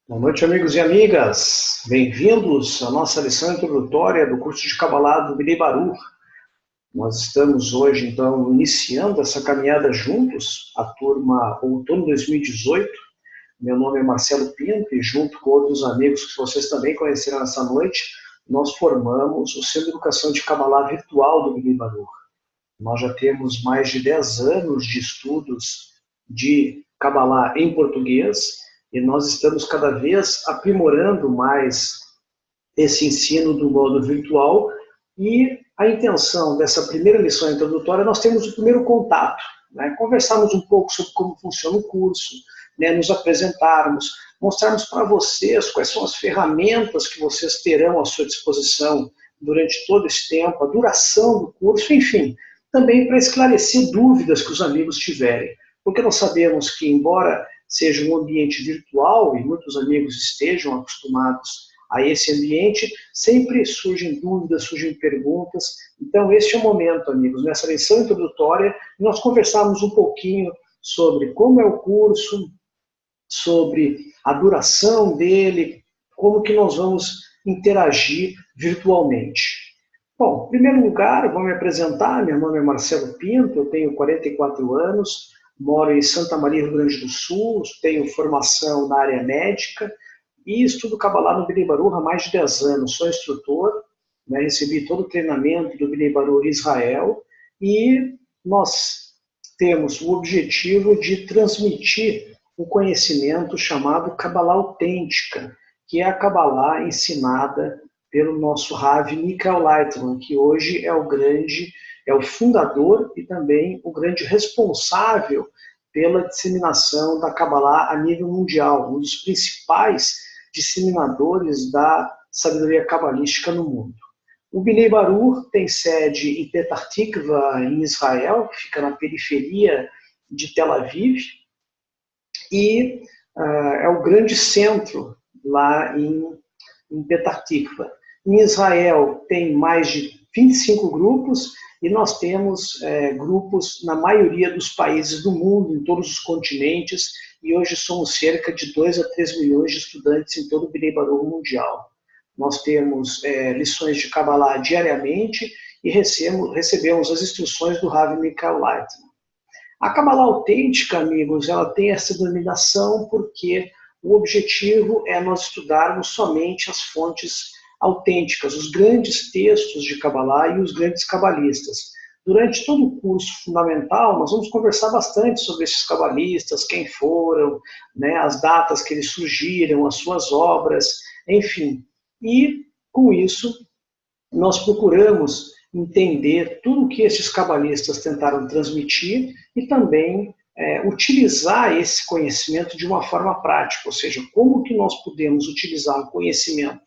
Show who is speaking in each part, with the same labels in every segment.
Speaker 1: Boa noite, amigos e amigas. Bem-vindos à nossa lição introdutória do curso de Kabbalah do Bnei Baruch. Nós estamos hoje, então, iniciando essa caminhada juntos, a turma Outono 2018. Meu nome é Marcelo Pinto e, junto com outros amigos que vocês também conheceram essa noite, nós formamos o Centro de Educação de Kabbalah Virtual do Bnei Baruch. Nós já temos mais de 10 anos de estudos de Kabbalah em português e nós estamos cada vez aprimorando mais esse ensino do modo virtual e a intenção dessa primeira lição introdutória, nós temos o primeiro contato, né? Conversarmos um pouco sobre como funciona o curso, né? Nos apresentarmos, mostrarmos para vocês quais são as ferramentas que vocês terão à sua disposição durante todo esse tempo, a duração do curso, enfim, também para esclarecer dúvidas que os amigos tiverem, porque nós sabemos que, embora seja um ambiente virtual e muitos amigos estejam acostumados a esse ambiente, sempre surgem dúvidas, surgem perguntas. Então, este é o momento, amigos, nessa lição introdutória, nós conversarmos um pouquinho sobre como é o curso, sobre a duração dele, como que nós vamos interagir virtualmente. Bom, em primeiro lugar, vou me apresentar. Meu nome é Marcelo Pinto, eu tenho 44 anos, moro em Santa Maria, Rio Grande do Sul, tenho formação na área médica e estudo Kabbalah no Bnei Baruch há mais de 10 anos. Sou instrutor, né, recebi todo o treinamento do Bnei Baruch em Israel e nós temos o objetivo de transmitir um conhecimento chamado Kabbalah autêntica, que é a Kabbalah ensinada pelo nosso Rav Michael Leitman, que hoje é o fundador e também o grande responsável pela disseminação da Kabbalah a nível mundial, um dos principais disseminadores da sabedoria cabalística no mundo. O Bnei Baruch tem sede em Petah Tikva, em Israel, que fica na periferia de Tel Aviv, e é o grande centro lá em Petah Tikva. Em Israel tem mais de 25 grupos e nós temos grupos na maioria dos países do mundo, em todos os continentes, e hoje somos cerca de 2 a 3 milhões de estudantes em todo o Bnei Baruch mundial. Nós temos lições de Kabbalah diariamente e recebemos as instruções do Rav Michael Leitman. A Kabbalah autêntica, amigos, ela tem essa denominação porque o objetivo é nós estudarmos somente as fontes autênticas, os grandes textos de Kabbalah e os grandes cabalistas. Durante todo o curso fundamental, nós vamos conversar bastante sobre esses cabalistas, quem foram, né, as datas que eles surgiram, as suas obras, enfim. E, com isso, nós procuramos entender tudo o que esses cabalistas tentaram transmitir e também utilizar esse conhecimento de uma forma prática, ou seja, como que nós podemos utilizar um conhecimento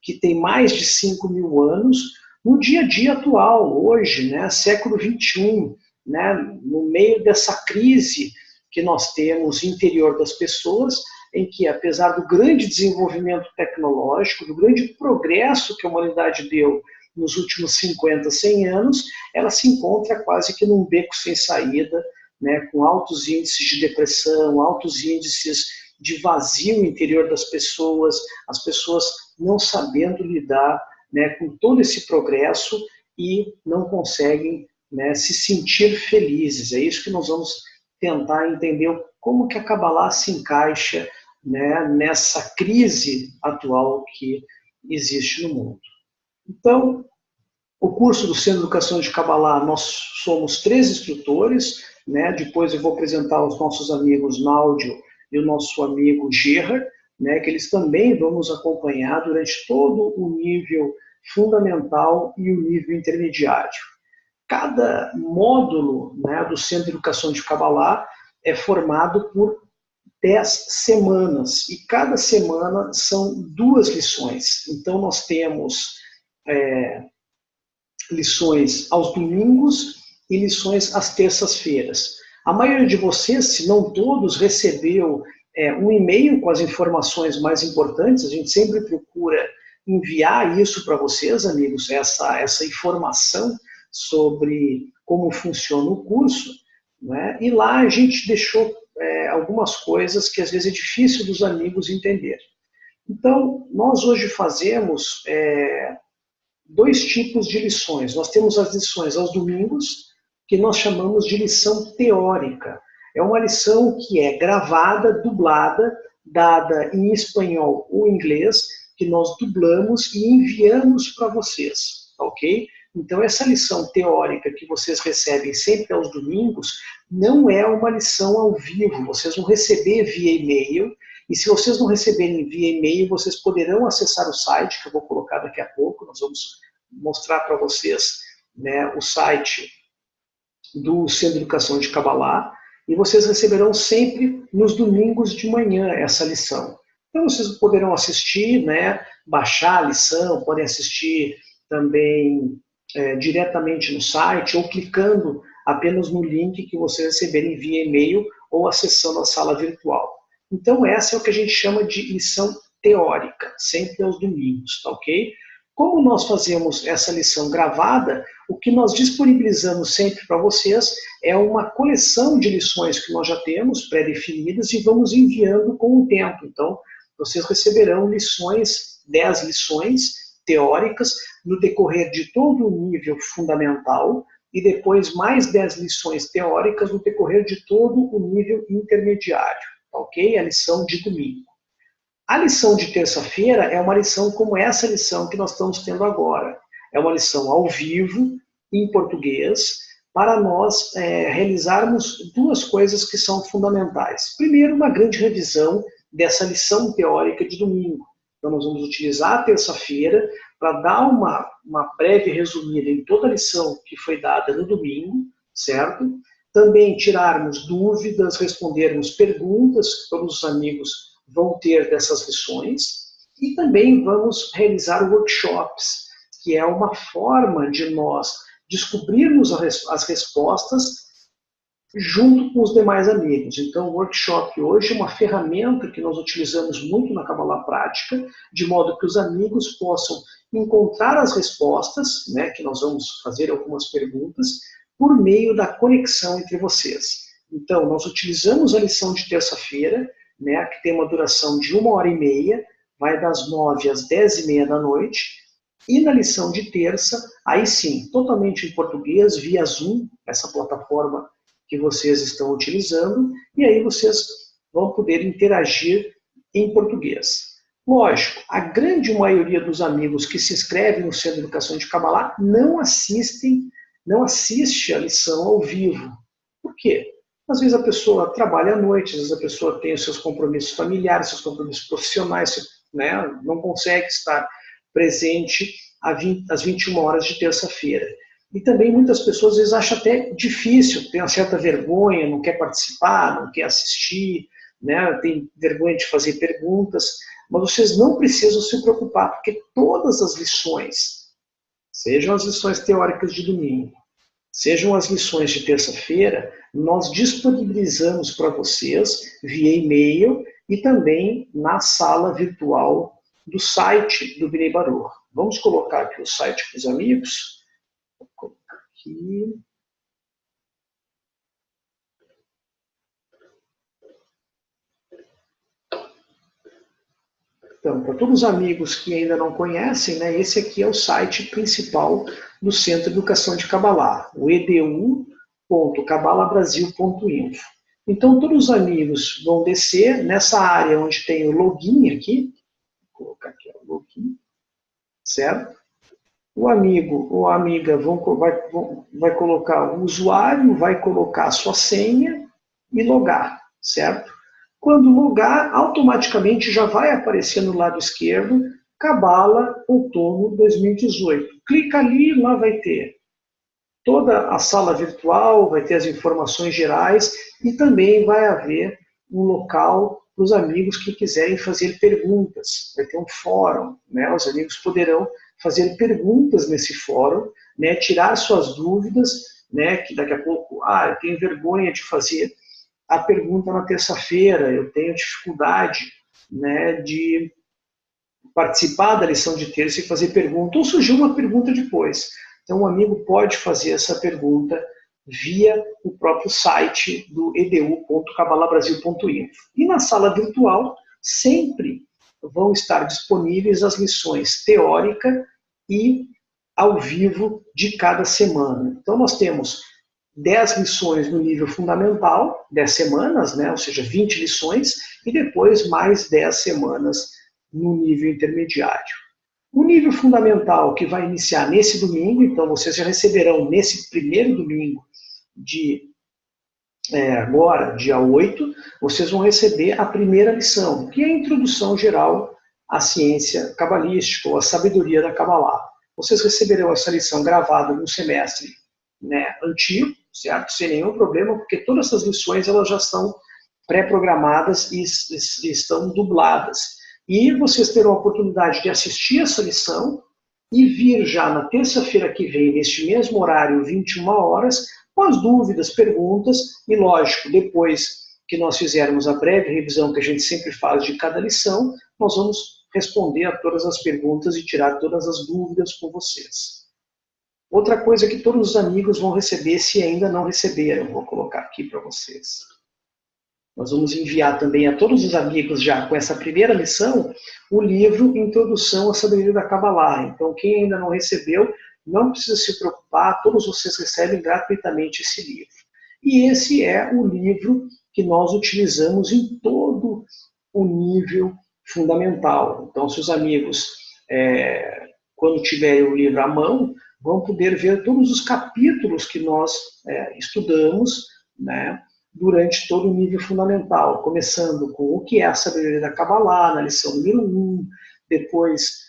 Speaker 1: que tem mais de 5.000 anos no dia a dia atual, hoje, né, século XXI, né, no meio dessa crise que nós temos interior das pessoas, em que, apesar do grande desenvolvimento tecnológico, do grande progresso que a humanidade deu nos últimos 50, 100 anos, ela se encontra quase que num beco sem saída, né, com altos índices de depressão, altos índices de vazio interior das pessoas, as pessoas não sabendo lidar, né, com todo esse progresso e não conseguem, né, se sentir felizes. É isso que nós vamos tentar entender como que a Kabbalah se encaixa, né, nessa crise atual que existe no mundo. Então, o curso do Centro de Educação de Kabbalah, nós somos 3 instrutores, né? Depois eu vou apresentar os nossos amigos Náudio e o nosso amigo Gerhard, né? Que eles também vão nos acompanhar durante todo o nível fundamental e o nível intermediário. Cada módulo, né, do Centro de Educação de Kabbalah é formado por 10 semanas, e cada semana são 2 lições. Então, nós temos lições aos domingos e lições às terças-feiras. A maioria de vocês, se não todos, recebeu um e-mail com as informações mais importantes. A gente sempre procura enviar isso para vocês, amigos, essa informação sobre como funciona o curso, né? E lá a gente deixou algumas coisas que às vezes é difícil dos amigos entender. Então, nós hoje fazemos dois tipos de lições. Nós temos as lições aos domingos, que nós chamamos de lição teórica. É uma lição que é gravada, dublada, dada em espanhol ou inglês, que nós dublamos e enviamos para vocês, ok? Então, essa lição teórica que vocês recebem sempre aos domingos não é uma lição ao vivo, vocês vão receber via e-mail, e se vocês não receberem via e-mail, vocês poderão acessar o site, que eu vou colocar daqui a pouco, nós vamos mostrar para vocês, né, o site do Centro de Educação de Kabbalah, e vocês receberão sempre nos domingos de manhã essa lição. Então vocês poderão assistir, né, baixar a lição, podem assistir também diretamente no site ou clicando apenas no link que vocês receberem via e-mail ou acessando a sala virtual. Então essa é o que a gente chama de lição teórica, sempre aos domingos, tá ok? Como nós fazemos essa lição gravada, o que nós disponibilizamos sempre para vocês é uma coleção de lições que nós já temos pré-definidas e vamos enviando com o tempo. Então, vocês receberão lições, 10 lições teóricas no decorrer de todo o nível fundamental e depois mais 10 lições teóricas no decorrer de todo o nível intermediário, ok? A lição de domingo. A lição de terça-feira é uma lição como essa lição que nós estamos tendo agora. É uma lição ao vivo, em português, para nós realizarmos duas coisas que são fundamentais. Primeiro, uma grande revisão dessa lição teórica de domingo. Então, nós vamos utilizar a terça-feira para dar uma breve resumida em toda a lição que foi dada no domingo, certo? Também tirarmos dúvidas, respondermos perguntas que todos os amigos vão ter dessas lições, e também vamos realizar workshops, que é uma forma de nós descobrirmos as respostas junto com os demais amigos. Então, o workshop hoje é uma ferramenta que nós utilizamos muito na Kabbalah Prática, de modo que os amigos possam encontrar as respostas, né, que nós vamos fazer algumas perguntas, por meio da conexão entre vocês. Então, nós utilizamos a lição de terça-feira, né, que tem uma duração de 1h30, vai das 9 às 10h30 da noite, e na lição de terça, aí sim, totalmente em português, via Zoom, essa plataforma que vocês estão utilizando, e aí vocês vão poder interagir em português. Lógico, a grande maioria dos amigos que se inscrevem no Centro de Educação de Kabbalah não assiste a lição ao vivo. Por quê? Às vezes a pessoa trabalha à noite, às vezes a pessoa tem os seus compromissos familiares, seus compromissos profissionais, né, não consegue estar presente às 21 horas de terça-feira. E também muitas pessoas às vezes acham até difícil, tem uma certa vergonha, não quer participar, não quer assistir, né, tem vergonha de fazer perguntas, mas vocês não precisam se preocupar, porque todas as lições, sejam as lições teóricas de domingo, sejam as lições de terça-feira, nós disponibilizamos para vocês via e-mail e também na sala virtual do site do Bnei Baruch. Vamos colocar aqui o site para os amigos. Vou colocar aqui. Então, para todos os amigos que ainda não conhecem, né, esse aqui é o site principal do Centro de Educação de Kabbalah, o edu.kabbalahbrasil.info. Então, todos os amigos vão descer nessa área onde tem o login aqui, vou colocar aqui o login, certo? O amigo ou a amiga vai colocar o usuário, vai colocar a sua senha e logar, certo? Quando logar, automaticamente já vai aparecer no lado esquerdo, Kabbalah Outono 2018. Clica ali, lá vai ter toda a sala virtual, vai ter as informações gerais e também vai haver um local para os amigos que quiserem fazer perguntas. Vai ter um fórum, né? Os amigos poderão fazer perguntas nesse fórum, né? Tirar suas dúvidas, né? Que daqui a pouco, eu tenho vergonha de fazer a pergunta na terça-feira, eu tenho dificuldade, né, de participar da lição de terça e fazer pergunta, ou surgiu uma pergunta depois. Então, o amigo pode fazer essa pergunta via o próprio site do edu.kabbalahbrasil.info. E na sala virtual, sempre vão estar disponíveis as lições teórica e ao vivo de cada semana. Então, nós temos 10 lições no nível fundamental, 10 semanas, né? Ou seja, 20 lições, e depois mais 10 semanas no nível intermediário. O nível fundamental, que vai iniciar nesse domingo, então vocês já receberão nesse primeiro domingo de agora, dia 8, vocês vão receber a primeira lição, que é a introdução geral à ciência cabalística, ou à sabedoria da Kabbalah. Vocês receberão essa lição gravada no semestre, né, antigo, certo? Sem nenhum problema, porque todas essas lições elas já estão pré-programadas e estão dubladas. E vocês terão a oportunidade de assistir essa lição e vir já na terça-feira que vem, neste mesmo horário, 21 horas, com as dúvidas, perguntas, e lógico, depois que nós fizermos a breve revisão que a gente sempre faz de cada lição, nós vamos responder a todas as perguntas e tirar todas as dúvidas com vocês. Outra coisa que todos os amigos vão receber, se ainda não receberam, vou colocar aqui para vocês. Nós vamos enviar também a todos os amigos, já com essa primeira lição, o livro Introdução à Sabedoria da Kabbalah. Então, quem ainda não recebeu, não precisa se preocupar, todos vocês recebem gratuitamente esse livro. E esse é o livro que nós utilizamos em todo o nível fundamental. Então, se os amigos, quando tiverem o livro à mão, vão poder ver todos os capítulos que nós estudamos, né, durante todo o nível fundamental, começando com o que é a sabedoria da Kabbalah, na lição número 1, depois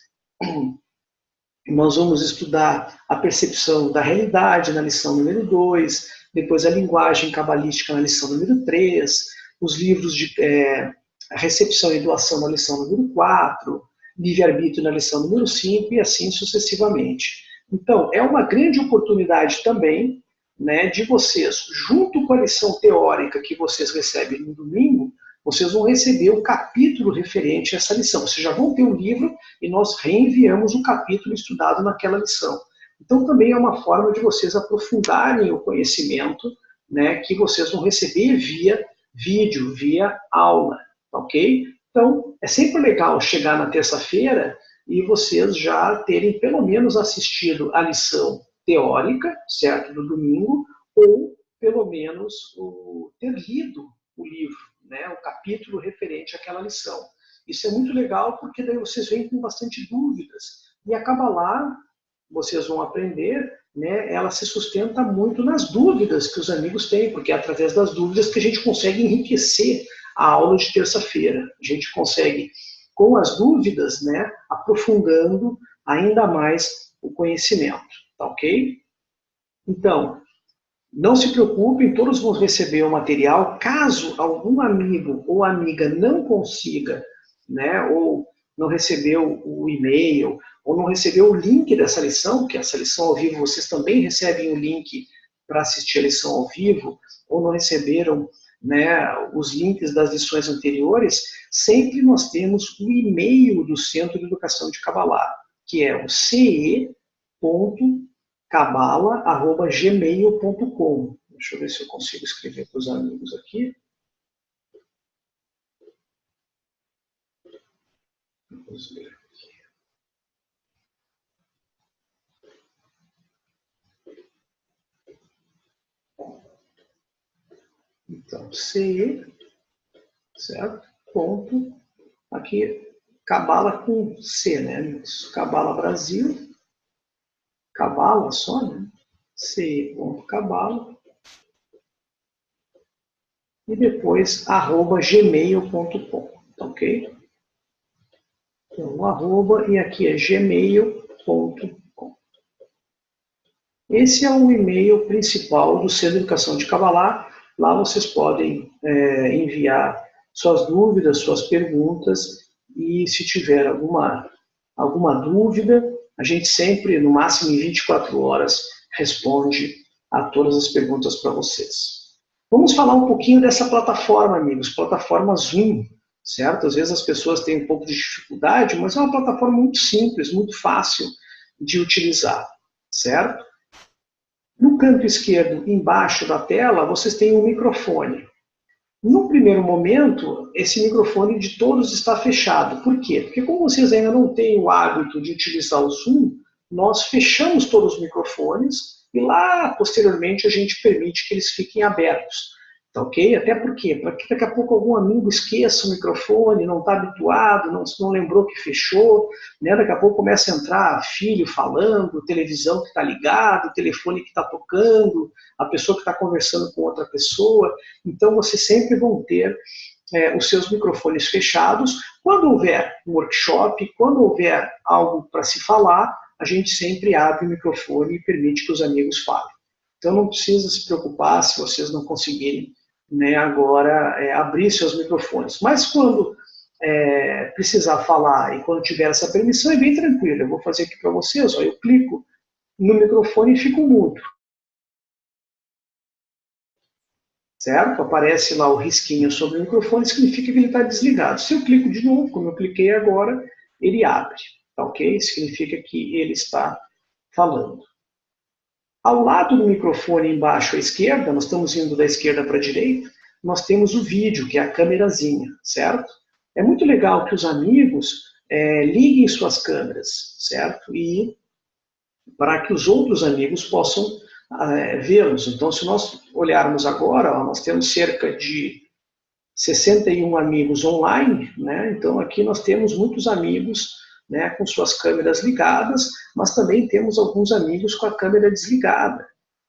Speaker 1: nós vamos estudar a percepção da realidade na lição número 2, depois a linguagem cabalística na lição número 3, os livros de recepção e doação na lição número 4, livre-arbítrio na lição número 5 e assim sucessivamente. Então, é uma grande oportunidade também, né, de vocês, junto com a lição teórica que vocês recebem no domingo, vocês vão receber o capítulo referente a essa lição. Vocês já vão ter o livro e nós reenviamos o capítulo estudado naquela lição. Então, também é uma forma de vocês aprofundarem o conhecimento, né, que vocês vão receber via vídeo, via aula, ok? Então, é sempre legal chegar na terça-feira e vocês já terem pelo menos assistido a lição teórica, certo, do domingo, ou pelo menos ter lido o livro, né, o capítulo referente àquela lição. Isso é muito legal porque daí vocês vêm com bastante dúvidas. E a Kabbalah, vocês vão aprender, né, ela se sustenta muito nas dúvidas que os amigos têm, porque é através das dúvidas que a gente consegue enriquecer a aula de terça-feira. A gente consegue, com as dúvidas, né, aprofundando ainda mais o conhecimento. Tá ok? Então, não se preocupem, todos vão receber o material. Caso algum amigo ou amiga não consiga, né, ou não recebeu o e-mail, ou não recebeu o link dessa lição, porque essa lição ao vivo vocês também recebem o link para assistir a lição ao vivo, ou não receberam, né, os links das lições anteriores, sempre nós temos o e-mail do Centro de Educação de Kabbalah, que é o ce.kabbalah@gmail.com. Deixa eu ver se eu consigo escrever para os amigos aqui. Vamos ver aqui. Então, ce, certo? Ponto, aqui, Kabbalah com C, né, amigos? Kabbalah Brasil, Kabbalah só, né? ce.kabbalah, e depois, @gmail.com, tá ok? Então, o arroba, e aqui é gmail.com. Esse é o e-mail principal do Centro de Educação de Kabbalah. Lá vocês podem enviar suas dúvidas, suas perguntas, e se tiver alguma dúvida, a gente sempre, no máximo em 24 horas, responde a todas as perguntas para vocês. Vamos falar um pouquinho dessa plataforma, amigos, plataforma Zoom, certo? Às vezes as pessoas têm um pouco de dificuldade, mas é uma plataforma muito simples, muito fácil de utilizar, certo? No canto esquerdo, embaixo da tela, vocês têm um microfone. No primeiro momento, esse microfone de todos está fechado. Por quê? Porque como vocês ainda não têm o hábito de utilizar o Zoom, nós fechamos todos os microfones e lá, posteriormente, a gente permite que eles fiquem abertos. Tá ok? Até porque, para que daqui a pouco algum amigo esqueça o microfone, não está habituado, não lembrou que fechou, né? Daqui a pouco começa a entrar filho falando, televisão que está ligada, telefone que está tocando, a pessoa que está conversando com outra pessoa. Então, vocês sempre vão ter os seus microfones fechados. Quando houver um workshop, quando houver algo para se falar, a gente sempre abre o microfone e permite que os amigos falem. Então, não precisa se preocupar se vocês não conseguirem, né, agora abrir seus microfones. Mas quando precisar falar e quando tiver essa permissão, é bem tranquilo. Eu vou fazer aqui para vocês. Ó, eu clico no microfone e fico mudo. Certo? Aparece lá o risquinho sobre o microfone, significa que ele está desligado. Se eu clico de novo, como eu cliquei agora, ele abre. Tá ok? Significa que ele está falando. Ao lado do microfone, embaixo à esquerda, nós estamos indo da esquerda para a direita, nós temos o vídeo, que é a câmerazinha, certo? É muito legal que os amigos liguem suas câmeras, certo? E para que os outros amigos possam vê-los. Então, se nós olharmos agora, ó, nós temos cerca de 61 amigos online, né? Então aqui nós temos muitos amigos, né, com suas câmeras ligadas, mas também temos alguns amigos com a câmera desligada.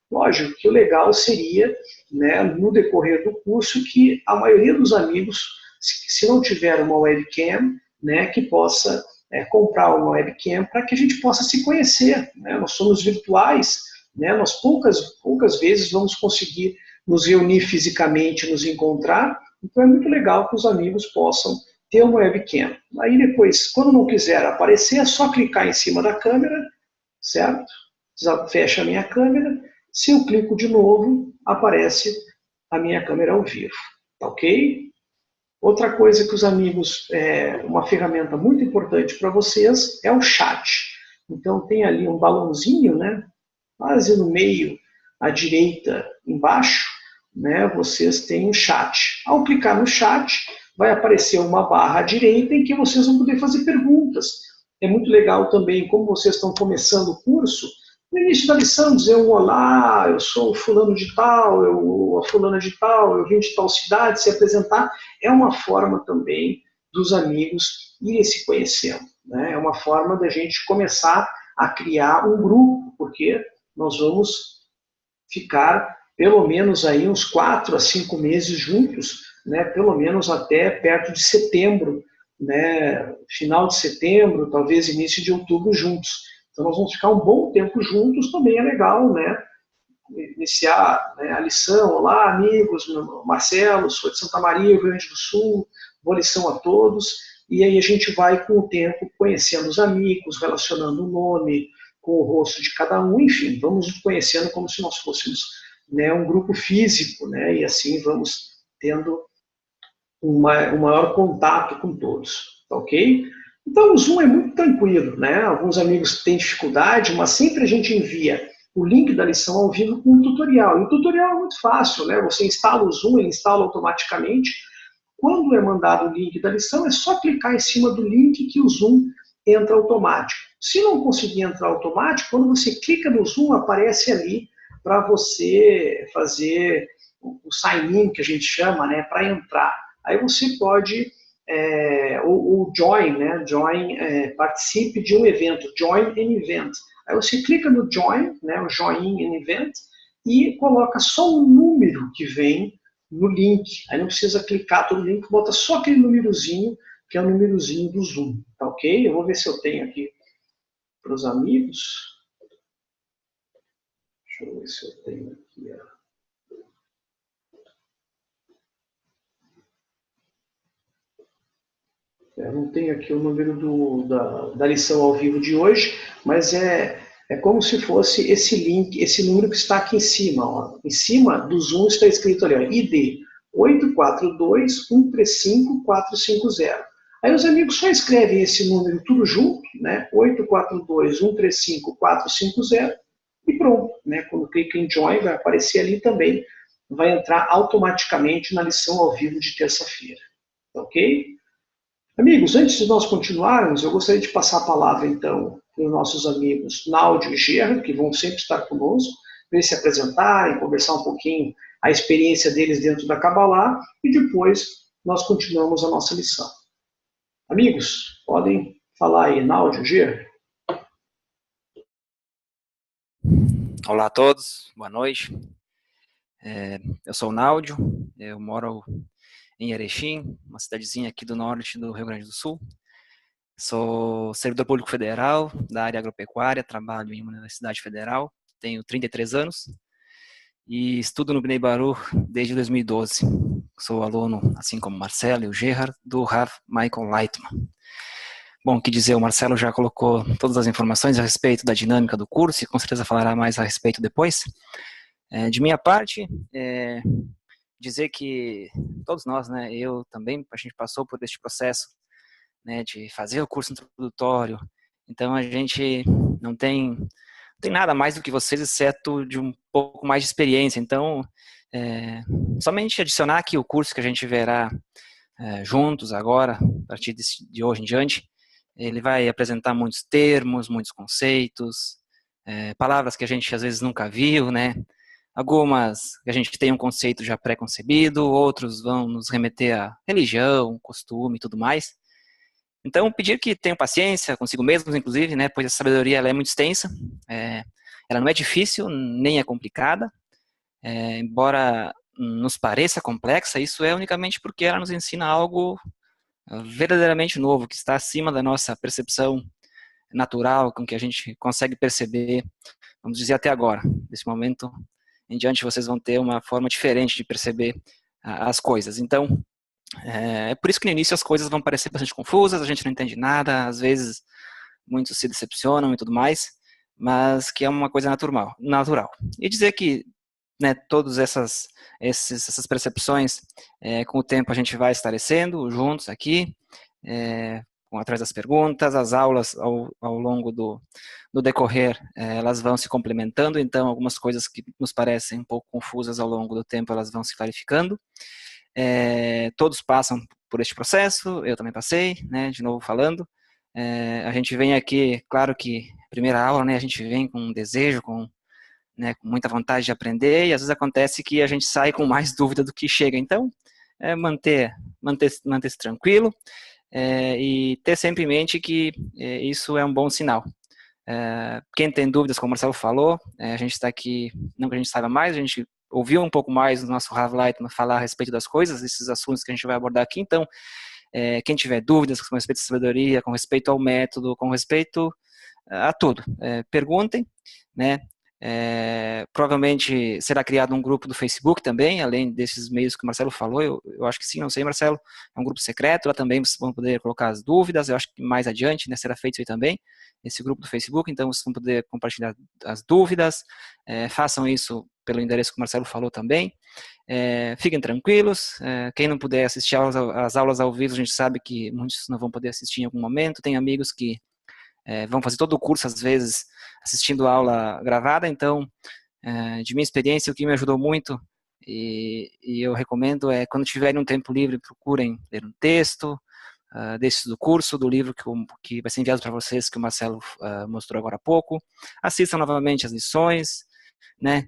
Speaker 1: Lógico que o legal seria, né, no decorrer do curso, que a maioria dos amigos, se não tiver uma webcam, né, que possa comprar uma webcam para que a gente possa se conhecer. Né? Nós somos virtuais, né? Nós poucas vezes vamos conseguir nos reunir fisicamente, nos encontrar, então é muito legal que os amigos possam ter uma webcam. Aí depois, quando não quiser aparecer, é só clicar em cima da câmera, certo? Fecha a minha câmera. Se eu clico de novo, aparece a minha câmera ao vivo. Tá ok? Outra coisa que os amigos, uma ferramenta muito importante para vocês é o chat. Então tem ali um balãozinho, né? Quase no meio, à direita, embaixo, né? Vocês têm um chat. Ao clicar no chat, vai aparecer uma barra à direita em que vocês vão poder fazer perguntas. É muito legal também, como vocês estão começando o curso, no início da lição dizer um olá, eu sou o fulano de tal, a fulana de tal, eu vim de tal cidade, se apresentar, é uma forma também dos amigos irem se conhecendo. Né? É uma forma da gente começar a criar um grupo, porque nós vamos ficar pelo menos aí uns 4 a 5 meses juntos, né, pelo menos até perto de setembro, né, final de setembro, talvez início de outubro juntos. Então nós vamos ficar um bom tempo juntos, também é legal, né, iniciar, né, a lição. Olá, amigos, Marcelo, sou de Santa Maria, Rio Grande do Sul, boa lição a todos, e aí a gente vai com o tempo conhecendo os amigos, relacionando o nome com o rosto de cada um, enfim, vamos nos conhecendo como se nós fôssemos, né, um grupo físico, né, e assim vamos tendo um maior contato com todos, tá ok? Então o Zoom é muito tranquilo, né? Alguns amigos têm dificuldade, mas sempre a gente envia o link da lição ao vivo com um tutorial. E o tutorial é muito fácil, né? Você instala o Zoom, ele instala automaticamente. Quando é mandado o link da lição, é só clicar em cima do link que o Zoom entra automático. Se não conseguir entrar automático, quando você clica no Zoom, aparece ali para você fazer o sign-in, que a gente chama, né, para entrar. Aí você pode, o join, né, participe de um evento, join an event. Aí você clica no join, né, o join an event, e coloca só o número que vem no link. Aí não precisa clicar todo o link, bota só aquele númerozinho, que é o númerozinho do Zoom, tá ok? Eu vou ver se eu tenho aqui para os amigos. Deixa eu ver se eu tenho aqui. Eu não tenho aqui o número da lição ao vivo de hoje, mas é como se fosse esse link, esse número que está aqui em cima. Ó. Em cima do Zoom está escrito ali, ó, ID 842-135-450. Aí os amigos só escrevem esse número tudo junto, né? 842-135-450 e pronto. Né? Quando clica em Join, vai aparecer ali também vai entrar automaticamente na lição ao vivo de terça-feira. Ok? Amigos, antes de nós continuarmos, eu gostaria de passar a palavra, então, para os nossos amigos Náudio e Gerard, que vão sempre estar conosco, para eles se apresentarem, conversar um pouquinho a experiência deles dentro da Kabbalah, e depois nós continuamos a nossa lição. Amigos, podem falar aí, Náudio, Gerard?
Speaker 2: Olá a todos, boa noite. Eu sou o Náudio, eu moro em Erechim, uma cidadezinha aqui do norte do Rio Grande do Sul. Sou servidor público federal da área agropecuária, trabalho em uma universidade federal, tenho 33 anos e estudo no Bnei Baruch desde 2012. Sou aluno, assim como Marcelo e o Gerhard, do Rav Michael Leitman. Bom, o que dizer, o Marcelo já colocou todas as informações a respeito da dinâmica do curso e com certeza falará mais a respeito depois. De minha parte, dizer que todos nós, né, eu também, a gente passou por este processo, né, de fazer o curso introdutório, então a gente não tem nada mais do que vocês, exceto de um pouco mais de experiência, então somente adicionar que o curso que a gente verá juntos agora, a partir de hoje em diante, ele vai apresentar muitos termos, muitos conceitos, palavras que a gente às vezes nunca viu, né? Algumas que a gente tem um conceito já pré-concebido, outros vão nos remeter a religião, costume e tudo mais. Então, pedir que tenham paciência consigo mesmos, inclusive, né? Pois a sabedoria ela é muito extensa, ela não é difícil, nem é complicada, embora nos pareça complexa, isso é unicamente porque ela nos ensina algo verdadeiramente novo, que está acima da nossa percepção natural, com que a gente consegue perceber, vamos dizer, até agora. Nesse momento em diante, vocês vão ter uma forma diferente de perceber as coisas. Então, é por isso que no início as coisas vão parecer bastante confusas, a gente não entende nada, às vezes muitos se decepcionam e tudo mais, mas que é uma coisa natural. E dizer que, né, todas essas percepções, com o tempo a gente vai esclarecendo juntos aqui, através das perguntas, as aulas ao longo do decorrer, elas vão se complementando, então algumas coisas que nos parecem um pouco confusas ao longo do tempo, elas vão se clarificando. Todos passam por este processo, eu também passei, né, de novo falando. A gente vem aqui, claro que primeira aula, né, a gente vem com um desejo, né, com muita vontade de aprender, e às vezes acontece que a gente sai com mais dúvida do que chega. Então, manter-se tranquilo, e ter sempre em mente que isso é um bom sinal. Quem tem dúvidas, como o Marcelo falou, a gente está aqui, não que a gente saiba mais, a gente ouviu um pouco mais do nosso Rav Leitman falar a respeito das coisas, esses assuntos que a gente vai abordar aqui. Então, quem tiver dúvidas com respeito à sabedoria, com respeito ao método, com respeito a tudo, perguntem, né? Provavelmente será criado um grupo do Facebook também, além desses meios que o Marcelo falou, eu acho que sim, não sei, Marcelo, é um grupo secreto, lá também vocês vão poder colocar as dúvidas, eu acho que mais adiante, né, será feito isso aí também, esse grupo do Facebook, então vocês vão poder compartilhar as dúvidas, façam isso pelo endereço que o Marcelo falou também, fiquem tranquilos, quem não puder assistir às aulas ao vivo, a gente sabe que muitos não vão poder assistir em algum momento, tem amigos que vão fazer todo o curso, às vezes, assistindo a aula gravada, então, de minha experiência, o que me ajudou muito, e eu recomendo, quando tiverem um tempo livre, procurem ler um texto, desse do curso, do livro que vai ser enviado para vocês, que o Marcelo mostrou agora há pouco, assistam novamente as lições, né,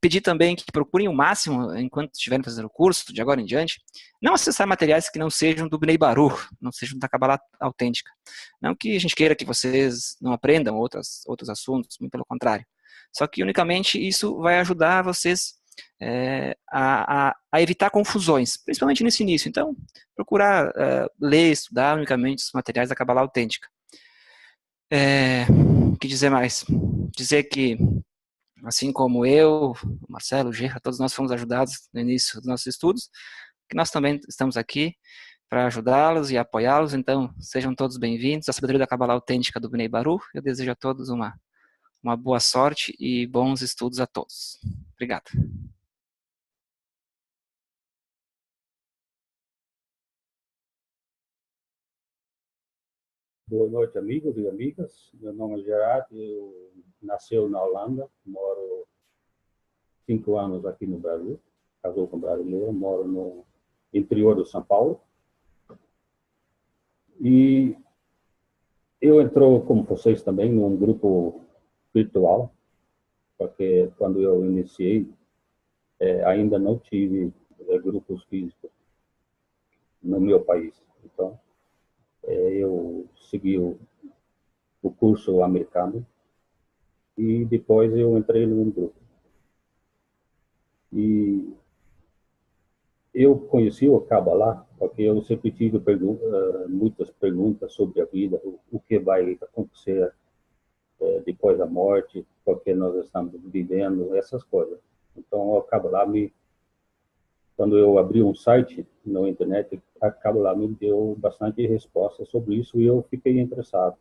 Speaker 2: pedir também que procurem o máximo, enquanto estiverem fazendo o curso, de agora em diante, não acessar materiais que não sejam do Bnei Baruch, não sejam da Kabbalah autêntica. Não que a gente queira que vocês não aprendam outros assuntos, muito pelo contrário. Só que unicamente isso vai ajudar vocês a evitar confusões, principalmente nesse início. Então, procurar ler, estudar unicamente os materiais da Kabbalah autêntica. O que dizer mais? Dizer que assim como eu, o Marcelo, o Gerra, todos nós fomos ajudados no início dos nossos estudos, que nós também estamos aqui para ajudá-los e apoiá-los, então sejam todos bem-vindos à sabedoria da Kabbalah autêntica do Bnei Baruch. Eu desejo a todos uma boa sorte e bons estudos a todos. Obrigado.
Speaker 3: Boa noite, amigos e amigas. Meu nome é Gerard, eu nasci na Holanda, moro 5 anos aqui no Brasil, casou com brasileiro, moro no interior do São Paulo. E eu entrou, como vocês também, num grupo virtual, porque quando eu iniciei, ainda não tive grupos físicos no meu país. Então, eu segui o curso americano e depois eu entrei num grupo. E eu conheci o Kabbalah porque eu sempre tive muitas perguntas sobre a vida, o que vai acontecer depois da morte, porque nós estamos vivendo, essas coisas. Então, o Kabbalah quando eu abri um site na internet, a Kabbalah me deu bastante resposta sobre isso e eu fiquei interessado.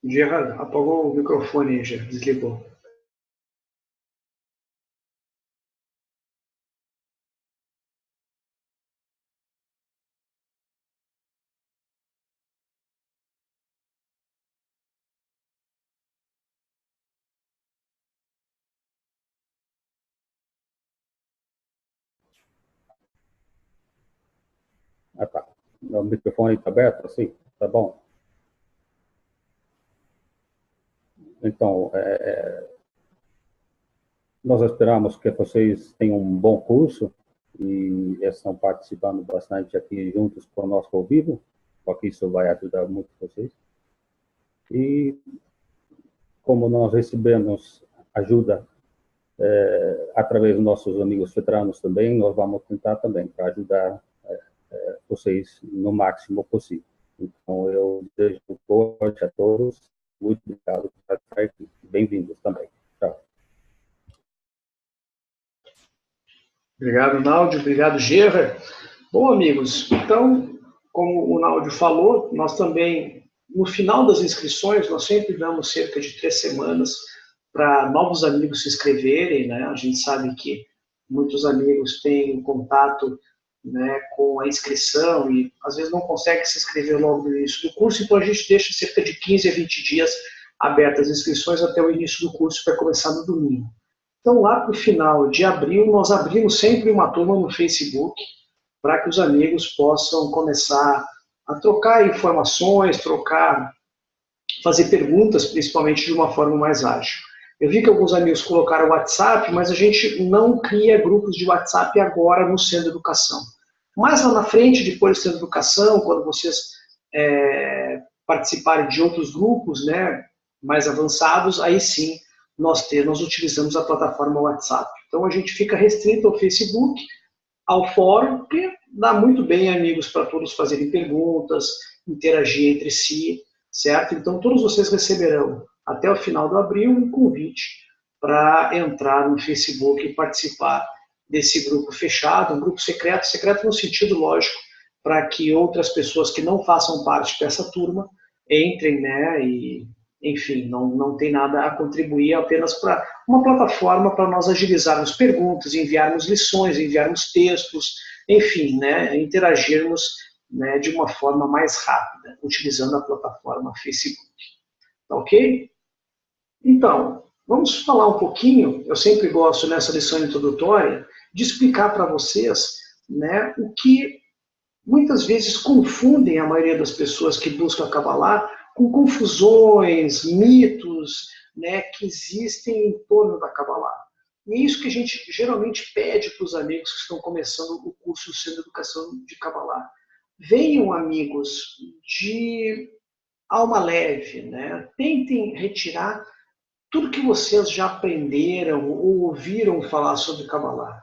Speaker 1: Gerard, apagou o microfone aí, Gerard, desligou.
Speaker 3: Ah, tá. O microfone está aberto? Assim? Tá bom. Então, nós esperamos que vocês tenham um bom curso e estão participando bastante aqui juntos conosco ao vivo, porque isso vai ajudar muito vocês. E como nós recebemos ajuda através dos nossos amigos veteranos também, nós vamos tentar também para ajudar vocês no máximo possível. Então, eu desejo boa noite a todos. Muito obrigado por estar aqui. Bem-vindos também. Tchau.
Speaker 1: Obrigado, Náudio. Obrigado, Gerard. Bom, amigos, então, como o Náudio falou, nós também, no final das inscrições, nós sempre damos cerca de 3 semanas para novos amigos se inscreverem, né? A gente sabe que muitos amigos têm contato, né, com a inscrição e às vezes não conseguem se inscrever logo no início do curso, então a gente deixa cerca de 15 a 20 dias abertas as inscrições até o início do curso, para começar no domingo. Então, lá para o final de abril, nós abrimos sempre uma turma no Facebook para que os amigos possam começar a trocar informações, fazer perguntas, principalmente de uma forma mais ágil. Eu vi que alguns amigos colocaram o WhatsApp, mas a gente não cria grupos de WhatsApp agora no Centro de Educação. Mas lá na frente, depois do Centro de Educação, quando vocês participarem de outros grupos, né, mais avançados, aí sim nós utilizamos a plataforma WhatsApp. Então a gente fica restrito ao Facebook, ao fórum, que dá muito bem, amigos, para todos fazerem perguntas, interagir entre si, certo? Então todos vocês receberão até o final do abril um convite para entrar no Facebook e participar desse grupo fechado, um grupo secreto no sentido lógico, para que outras pessoas que não façam parte dessa turma entrem, né, e enfim, não tem nada a contribuir, apenas para uma plataforma para nós agilizarmos perguntas, enviarmos lições, enviarmos textos, enfim, né, interagirmos, né, de uma forma mais rápida, utilizando a plataforma Facebook. Tá ok? Então, vamos falar um pouquinho, eu sempre gosto nessa lição introdutória, de explicar para vocês, né, o que muitas vezes confundem a maioria das pessoas que buscam a Kabbalah com confusões, mitos, né, que existem em torno da Kabbalah. E é isso que a gente geralmente pede para os amigos que estão começando o curso Centro de Educação de Kabbalah. Venham, amigos, de alma leve, né? Tentem retirar tudo que vocês já aprenderam ou ouviram falar sobre Kabbalah.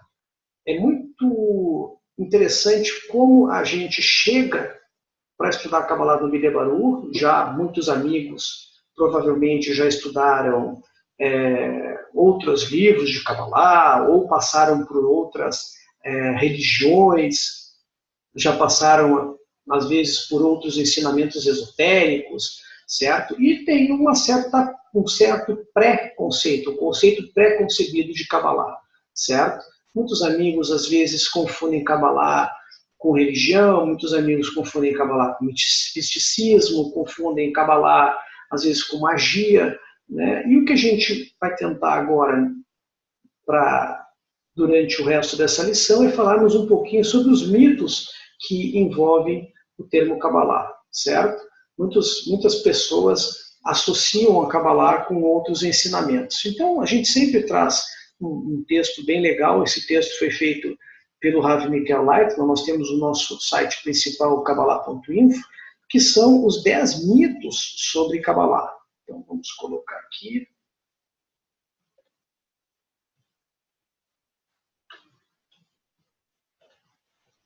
Speaker 1: É muito interessante como a gente chega para estudar Kabbalah do Bnei Baruch. Já muitos amigos provavelmente já estudaram outros livros de Kabbalah ou passaram por outras religiões, já passaram às vezes por outros ensinamentos esotéricos, certo? E tem um certo pré-conceito, um conceito pré-concebido de Kabbalah, certo? Muitos amigos às vezes confundem Kabbalah com religião, muitos amigos confundem Kabbalah com misticismo, confundem Kabbalah às vezes com magia, né? E o que a gente vai tentar agora, durante o resto dessa lição, é falarmos um pouquinho sobre os mitos que envolvem o termo Kabbalah, certo? Muitas pessoas associam a Kabbalah com outros ensinamentos. Então, a gente sempre traz um texto bem legal. Esse texto foi feito pelo Rav Michael Leitman. Nós temos o nosso site principal, kabbalah.info, que são os 10 mitos sobre Kabbalah. Então, vamos colocar aqui.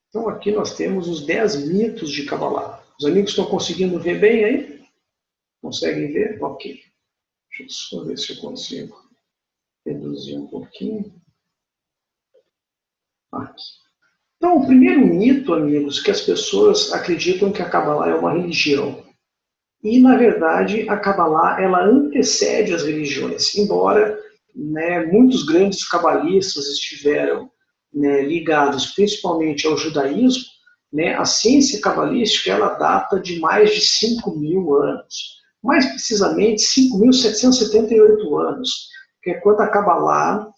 Speaker 1: Então, aqui nós temos os 10 mitos de Kabbalah. Os amigos estão conseguindo ver bem aí? Conseguem ver? Ok. Deixa eu só ver se eu consigo reduzir um pouquinho. Aqui. Então, o primeiro mito, amigos, que as pessoas acreditam que a Kabbalah é uma religião. E, na verdade, a Kabbalah ela antecede as religiões. Embora, né, muitos grandes cabalistas estiveram, né, ligados principalmente ao judaísmo, né, a ciência cabalística ela data de mais de 5.000 anos. Mais precisamente, 5.778 anos, que é quando a Kabbalah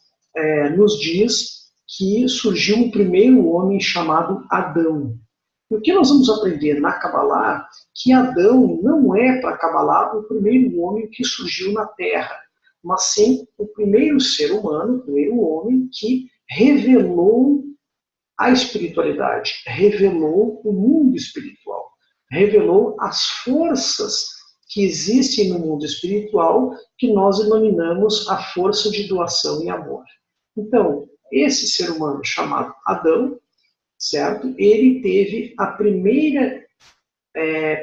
Speaker 1: nos diz que surgiu o primeiro homem chamado Adão. E o que nós vamos aprender na Kabbalah? Que Adão não é para a Kabbalah o primeiro homem que surgiu na Terra, mas sim o primeiro ser humano, o primeiro homem que revelou a espiritualidade, revelou o mundo espiritual, revelou as forças que existem no mundo espiritual, que nós denominamos a força de doação e amor. Então, esse ser humano chamado Adão, certo? Ele teve a primeira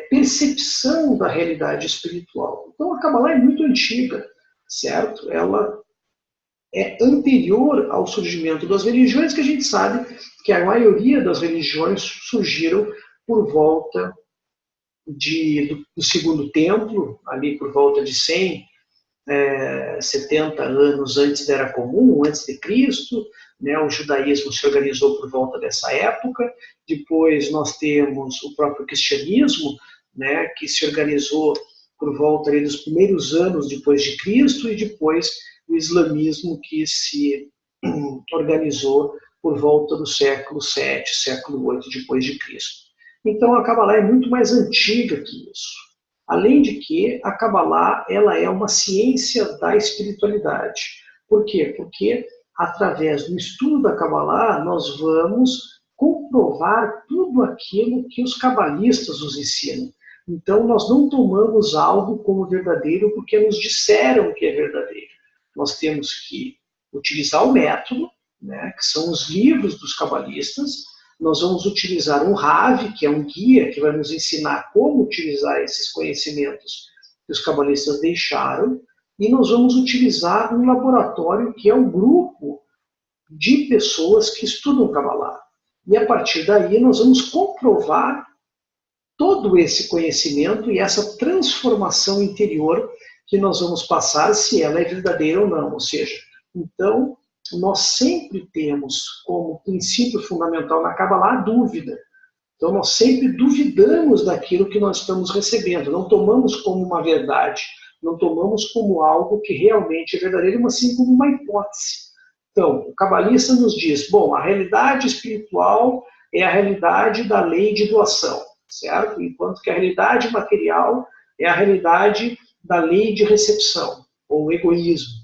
Speaker 1: percepção da realidade espiritual. Então, a Kabbalah é muito antiga, certo? Ela é anterior ao surgimento das religiões, que a gente sabe que a maioria das religiões surgiram por volta do Segundo Templo, ali por volta de 170 anos antes da Era Comum, antes de Cristo, né? O judaísmo se organizou por volta dessa época. Depois nós temos o próprio cristianismo, né, que se organizou por volta ali, dos primeiros anos depois de Cristo, e depois o islamismo, que se organizou por volta do século VII, século VIII depois de Cristo. Então a Kabbalah é muito mais antiga que isso. Além de que a Kabbalah ela é uma ciência da espiritualidade. Por quê? Porque através do estudo da Kabbalah nós vamos comprovar tudo aquilo que os cabalistas nos ensinam. Então nós não tomamos algo como verdadeiro porque nos disseram que é verdadeiro. Nós temos que utilizar o método, né, que são os livros dos cabalistas. Nós vamos utilizar um Rav, que é um guia que vai nos ensinar como utilizar esses conhecimentos que os cabalistas deixaram, e nós vamos utilizar um laboratório que é um grupo de pessoas que estudam Kabbalah. E a partir daí nós vamos comprovar todo esse conhecimento e essa transformação interior que nós vamos passar, se ela é verdadeira ou não. Ou seja, então, nós sempre temos como princípio fundamental na Kabbalah a dúvida. Então, nós sempre duvidamos daquilo que nós estamos recebendo. Não tomamos como uma verdade, não tomamos como algo que realmente é verdadeiro, mas sim como uma hipótese. Então, o cabalista nos diz, bom, a realidade espiritual é a realidade da lei de doação, certo? Enquanto que a realidade material é a realidade da lei de recepção, ou egoísmo.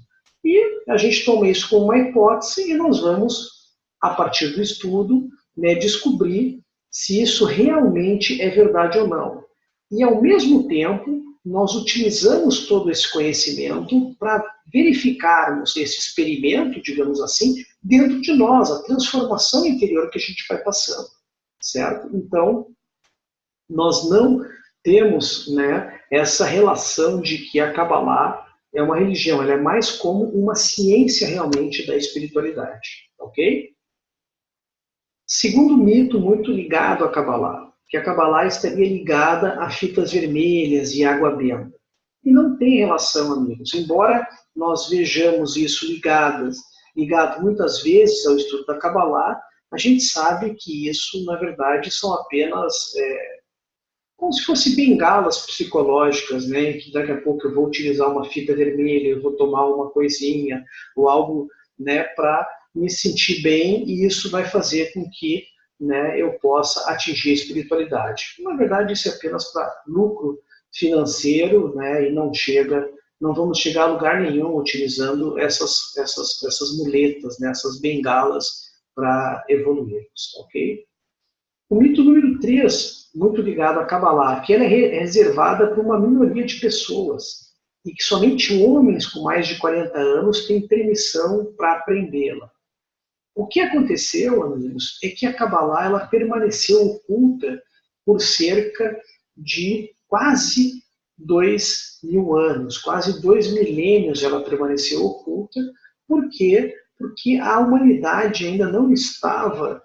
Speaker 1: E a gente toma isso como uma hipótese e nós vamos, a partir do estudo, né, descobrir se isso realmente é verdade ou não. E, ao mesmo tempo, nós utilizamos todo esse conhecimento para verificarmos esse experimento, digamos assim, dentro de nós, a transformação interior que a gente vai passando, certo? Então, nós não temos, né, essa relação de que a Kabbalah é uma religião, ela é mais como uma ciência realmente da espiritualidade, ok? Segundo mito muito ligado à Kabbalah, que a Kabbalah estaria ligada a fitas vermelhas e água benta. E não tem relação, amigos. Embora nós vejamos isso ligado muitas vezes ao estudo da Kabbalah, a gente sabe que isso, na verdade, são apenas como se fossem bengalas psicológicas, né? Que daqui a pouco eu vou utilizar uma fita vermelha, eu vou tomar uma coisinha, ou algo, né, para me sentir bem, e isso vai fazer com que, né, eu possa atingir a espiritualidade. Na verdade, isso é apenas para lucro financeiro, né, e não vamos chegar a lugar nenhum utilizando essas muletas, né, essas bengalas para evoluirmos, ok? O mito número 3, muito ligado a Kabbalah, que ela é reservada para uma minoria de pessoas e que somente homens com mais de 40 anos têm permissão para aprendê-la. O que aconteceu, amigos, é que a Kabbalah ela permaneceu oculta por cerca de quase 2.000 anos, quase 2 milênios ela permaneceu oculta. Por quê? Porque a humanidade ainda não estava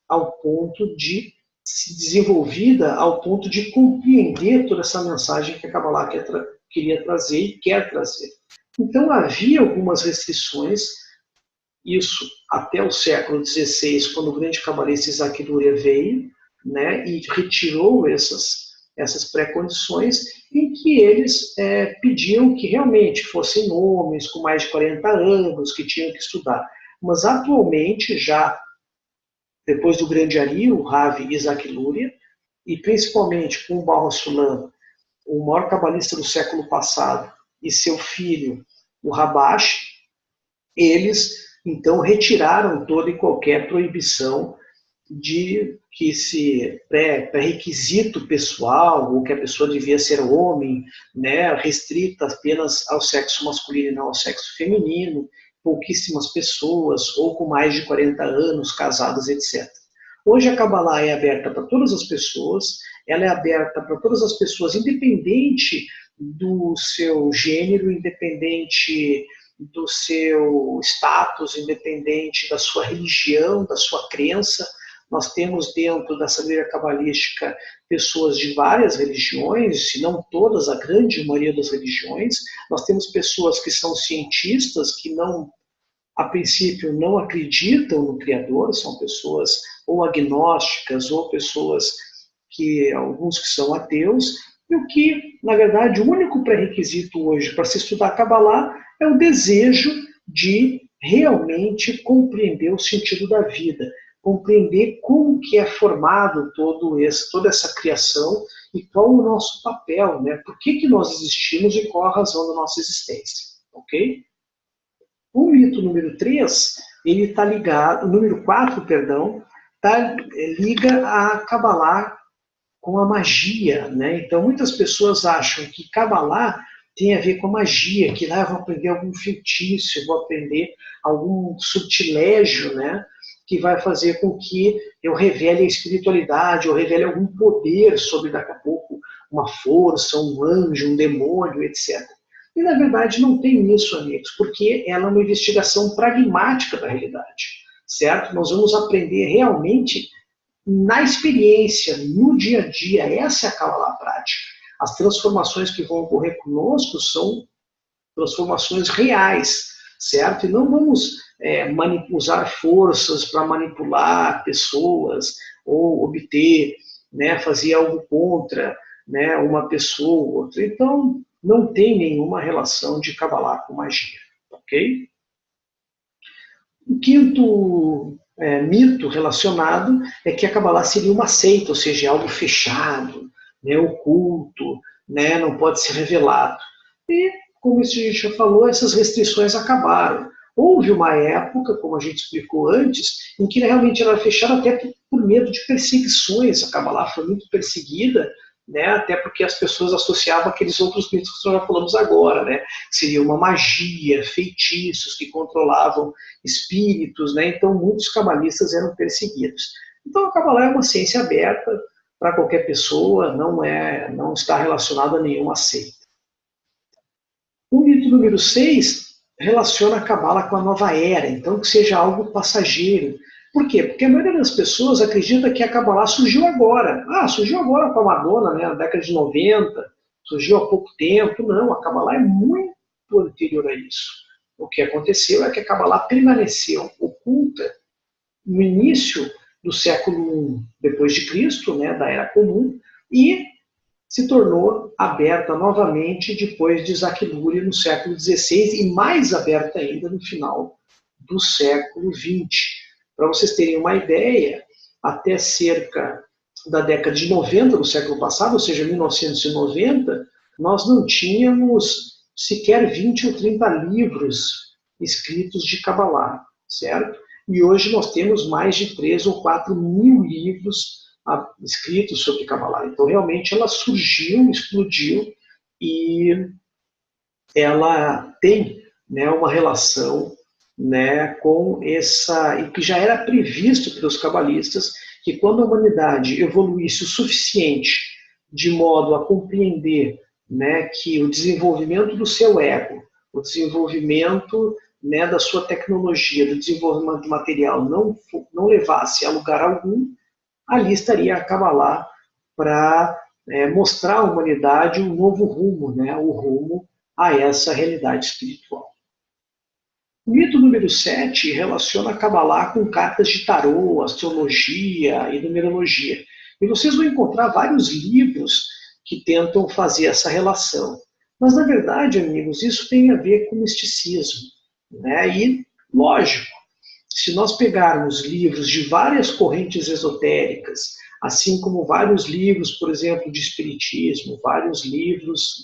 Speaker 1: ao ponto de se desenvolvida, ao ponto de compreender toda essa mensagem que a Kabbalah queria trazer e quer trazer. Então havia algumas restrições, isso até o século XVI, quando o grande cabalista Isaac Luria veio, né, e retirou essas pré-condições, em que eles pediam que realmente fossem homens com mais de 40 anos, que tinham que estudar. Mas atualmente, já depois do grande Ari, o Rav Isaac Luria, e principalmente com o Baal HaSulam, o maior cabalista do século passado, e seu filho, o Rabash, eles então retiraram toda e qualquer proibição de que esse pré-requisito pessoal, ou que a pessoa devia ser homem, né, restrita apenas ao sexo masculino e não ao sexo feminino, pouquíssimas pessoas, ou com mais de 40 anos, casadas, etc. Hoje a Kabbalah é aberta para todas as pessoas, ela é aberta para todas as pessoas, independente do seu gênero, independente do seu status, independente da sua religião, da sua crença. Nós temos dentro da sabedoria cabalística pessoas de várias religiões, se não todas, a grande maioria das religiões. Nós temos pessoas que são cientistas, que não, a princípio, não acreditam no Criador, são pessoas ou agnósticas, ou pessoas alguns que são ateus, e o que, na verdade, o único pré-requisito hoje para se estudar Kabbalah é o desejo de realmente compreender o sentido da vida, compreender como que é formado toda essa criação e qual o nosso papel, né? Por que nós existimos e qual a razão da nossa existência, ok? O mito número 3, ele está ligado, o número 4, perdão, liga a Kabbalah com a magia, né? Então muitas pessoas acham que Kabbalah tem a ver com a magia, que lá eu vou aprender algum feitiço, eu vou aprender algum subtilégio, né? Que vai fazer com que eu revele a espiritualidade, eu revele algum poder sobre, daqui a pouco, uma força, um anjo, um demônio, etc. E, na verdade, não tem isso, amigos, porque ela é uma investigação pragmática da realidade, certo? Nós vamos aprender realmente na experiência, no dia a dia. Essa é a Kabbalah prática. As transformações que vão ocorrer conosco são transformações reais, certo? E não vamos usar forças para manipular pessoas ou obter, né, fazer algo contra, né, uma pessoa ou outra. Então, não tem nenhuma relação de Kabbalah com magia, ok? O quinto mito relacionado é que a Kabbalah seria uma seita, ou seja, algo fechado, né, oculto, né, não pode ser revelado. E, como a gente já falou, essas restrições acabaram. Houve uma época, como a gente explicou antes, em que realmente ela era fechada até por medo de perseguições. A Kabbalah foi muito perseguida, né, até porque as pessoas associavam aqueles outros mitos que nós já falamos agora, né, seria uma magia, feitiços que controlavam espíritos, né, então muitos cabalistas eram perseguidos. Então a Kabbalah é uma ciência aberta para qualquer pessoa, não está relacionado a nenhuma seita. O mito número 6 relaciona a Kabbalah com a nova era, então que seja algo passageiro. Por quê? Porque a maioria das pessoas acredita que a Kabbalah surgiu agora. Surgiu agora com a Madonna, né, na década de 90, surgiu há pouco tempo. Não, a Kabbalah é muito anterior a isso. O que aconteceu é que a Kabbalah permaneceu oculta no início do século I depois de Cristo, né, da Era Comum, e se tornou aberta novamente depois de Isaac Luria no século XVI e mais aberta ainda no final do século XX. Para vocês terem uma ideia, até cerca da década de 90 do século passado, ou seja, 1990, nós não tínhamos sequer 20 ou 30 livros escritos de Kabbalah, certo? E hoje nós temos mais de 3 ou 4 mil livros escritos sobre Kabbalah. Então, realmente, ela surgiu, explodiu, e ela tem, né, uma relação, né, com essa, e que já era previsto pelos cabalistas, que quando a humanidade evoluísse o suficiente de modo a compreender, né, que o desenvolvimento do seu ego, o desenvolvimento, né, da sua tecnologia, do desenvolvimento material não levasse a lugar algum, ali estaria a Kabbalah para mostrar à humanidade um novo rumo, né, o rumo a essa realidade espiritual. O mito número 7 relaciona a Kabbalah com cartas de tarô, astrologia e numerologia. E vocês vão encontrar vários livros que tentam fazer essa relação. Mas, na verdade, amigos, isso tem a ver com misticismo, né? E, lógico, se nós pegarmos livros de várias correntes esotéricas, assim como vários livros, por exemplo, de espiritismo, vários livros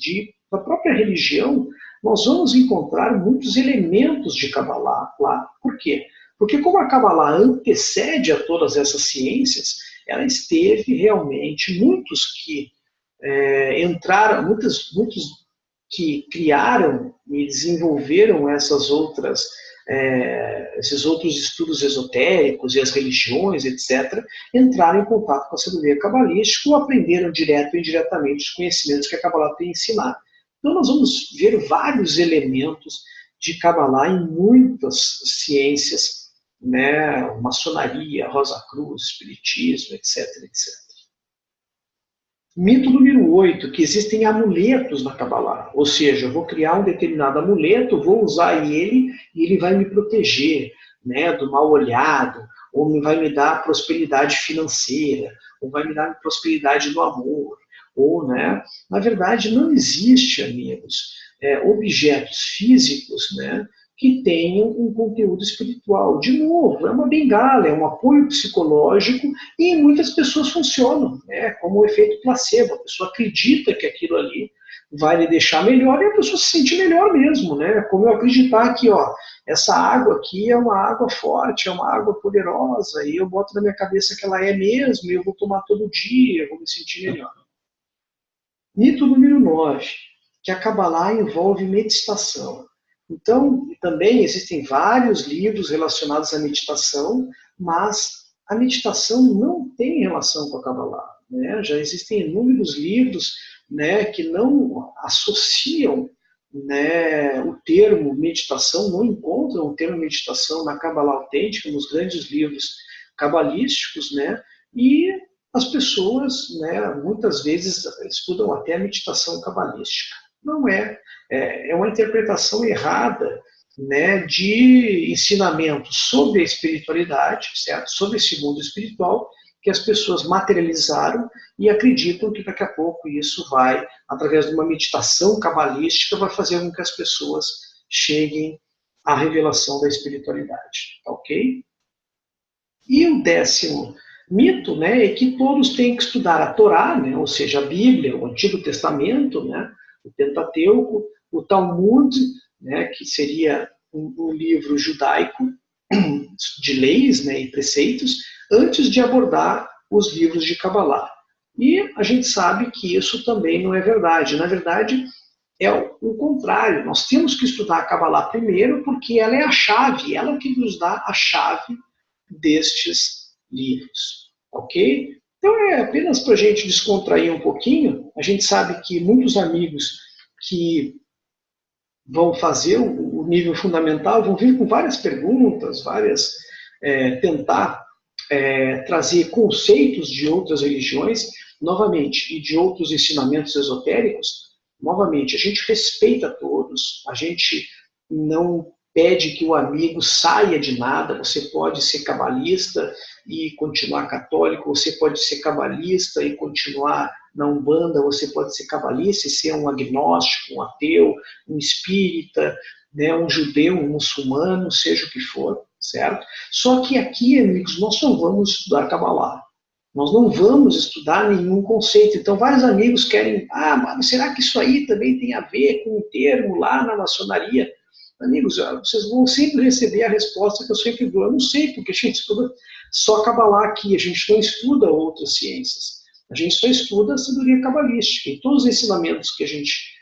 Speaker 1: da própria religião, nós vamos encontrar muitos elementos de Kabbalah lá. Por quê? Porque como a Kabbalah antecede a todas essas ciências, ela esteve realmente, muitos que entraram, muitos que criaram e desenvolveram esses outros estudos esotéricos e as religiões, etc., entraram em contato com a sabedoria cabalística ou aprenderam direto ou indiretamente os conhecimentos que a Kabbalah tem ensinado. Então nós vamos ver vários elementos de Kabbalah em muitas ciências, né, maçonaria, Rosa Cruz, espiritismo, etc., etc. Mito número 8, que existem amuletos na Kabbalah. Ou seja, eu vou criar um determinado amuleto, vou usar ele e ele vai me proteger, né, do mal olhado, ou vai me dar prosperidade financeira, ou vai me dar prosperidade no amor. Ou, né, na verdade, não existe, amigos, objetos físicos, né, que tenham um conteúdo espiritual. De novo, é uma bengala, é um apoio psicológico e muitas pessoas funcionam, né, como o efeito placebo. A pessoa acredita que aquilo ali vai lhe deixar melhor e a pessoa se sente melhor mesmo, né? Como eu acreditar que, ó, essa água aqui é uma água forte, é uma água poderosa e eu boto na minha cabeça que ela é mesmo e eu vou tomar todo dia, eu vou me sentir melhor. Mito número 9, que a Kabbalah envolve meditação. Então, também existem vários livros relacionados à meditação, mas a meditação não tem relação com a Kabbalah, né? Já existem inúmeros livros, né, que não associam, né, o termo meditação, não encontram o termo meditação na Kabbalah autêntica, nos grandes livros cabalísticos, né? E as pessoas, né, muitas vezes estudam até a meditação cabalística. Não é uma interpretação errada, né, de ensinamentos sobre a espiritualidade, certo? Sobre esse mundo espiritual, que as pessoas materializaram e acreditam que daqui a pouco isso vai, através de uma meditação cabalística, vai fazer com que as pessoas cheguem à revelação da espiritualidade, ok? E o 10º mito, né, é que todos têm que estudar a Torá, né, ou seja, a Bíblia, o Antigo Testamento, né, o Pentateuco, o Talmud, né, que seria um livro judaico de leis, né, e preceitos, antes de abordar os livros de Kabbalah. E a gente sabe que isso também não é verdade. Na verdade, é o contrário. Nós temos que estudar a Kabbalah primeiro, porque ela é a chave, ela que nos dá a chave destes livros. Ok? Então é apenas para a gente descontrair um pouquinho. A gente sabe que muitos amigos que vão fazer o nível fundamental vão vir com várias perguntas, tentar trazer conceitos de outras religiões, novamente, e de outros ensinamentos esotéricos. Novamente, a gente respeita todos, a gente não pede que o amigo saia de nada. Você pode ser cabalista e continuar católico, você pode ser cabalista e continuar na Umbanda, você pode ser cabalista e ser um agnóstico, um ateu, um espírita, né, um judeu, um muçulmano, seja o que for, certo? Só que aqui, amigos, nós só vamos estudar Kabbalah. Nós não vamos estudar nenhum conceito. Então, vários amigos querem, mas será que isso aí também tem a ver com o termo lá na maçonaria? Amigos, vocês vão sempre receber a resposta que eu sempre dou. Eu não sei, porque a gente estuda só Kabbalah aqui, a gente não estuda outras ciências. A gente só estuda a sabedoria cabalística. E todos os ensinamentos que a gente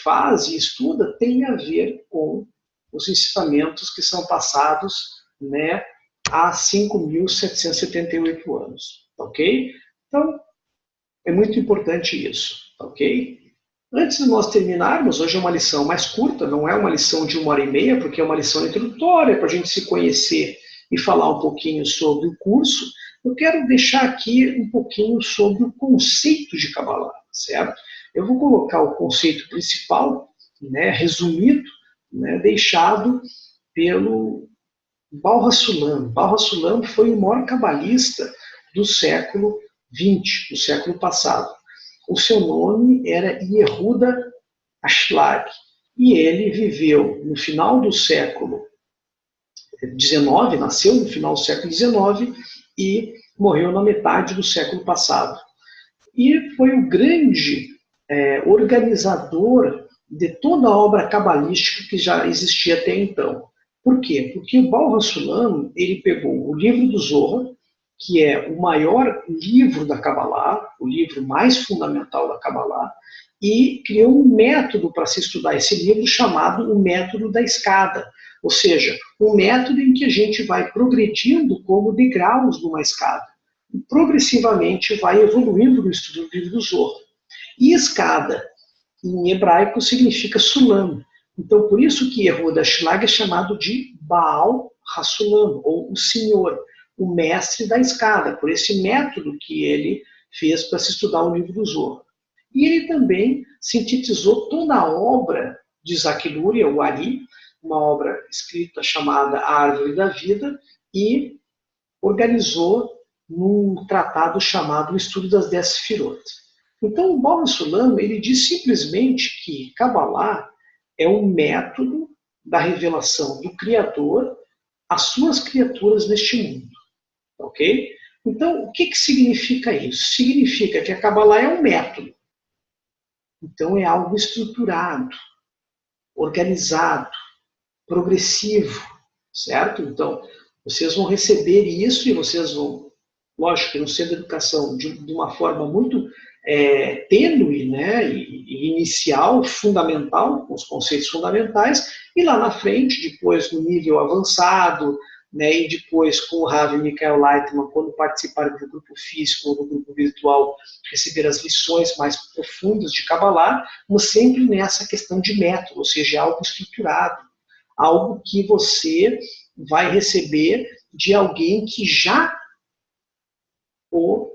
Speaker 1: faz e estuda tem a ver com os ensinamentos que são passados, né, há 5.778 anos, ok? Então, é muito importante isso, ok? Antes de nós terminarmos, hoje é uma lição mais curta, não é uma lição de 1h30, porque é uma lição introdutória para a gente se conhecer e falar um pouquinho sobre o curso. Eu quero deixar aqui um pouquinho sobre o conceito de Kabbalah, certo? Eu vou colocar o conceito principal, né, resumido, né, deixado pelo Baal HaSulam. Baal HaSulam foi o maior cabalista do século XX, do século passado. O seu nome era Yehuda Ashlag, e ele viveu no final do século XIX, nasceu no final do século XIX e morreu na metade do século passado. E foi o grande organizador de toda a obra cabalística que já existia até então. Por quê? Porque o Baal HaSulam, ele pegou o livro do Zohar, que é o maior livro da Kabbalah, o livro mais fundamental da Kabbalah, e criou um método para se estudar esse livro chamado o método da escada, ou seja, um método em que a gente vai progredindo como degraus numa escada, e progressivamente vai evoluindo no estudo do livro do Zohar. E escada, em hebraico, significa Sulam. Então, por isso que Yehuda Ashlag é chamado de Baal HaSulam, ou o Senhor, o mestre da escada, por esse método que ele fez para se estudar o livro do Zohar. E ele também sintetizou toda a obra de Isaac Luria, o Ari, uma obra escrita chamada A Árvore da Vida, e organizou num tratado chamado O Estudo das 10 Sefirot. Então, o Baal HaSulam, ele diz simplesmente que Kabbalah é um método da revelação do Criador às suas criaturas neste mundo. Ok? Então, o que significa isso? Significa que a Kabbalah é um método. Então, é algo estruturado, organizado, progressivo, certo? Então, vocês vão receber isso e vocês vão, lógico que no centro de educação, de uma forma muito tênue, né, e inicial, fundamental, com os conceitos fundamentais, e lá na frente, depois no nível avançado, né, e depois com o Rav Michael Leitman, quando participarem do grupo físico ou do grupo virtual, receber as lições mais profundas de Kabbalah, mas sempre nessa questão de método, ou seja, algo estruturado, algo que você vai receber de alguém que já o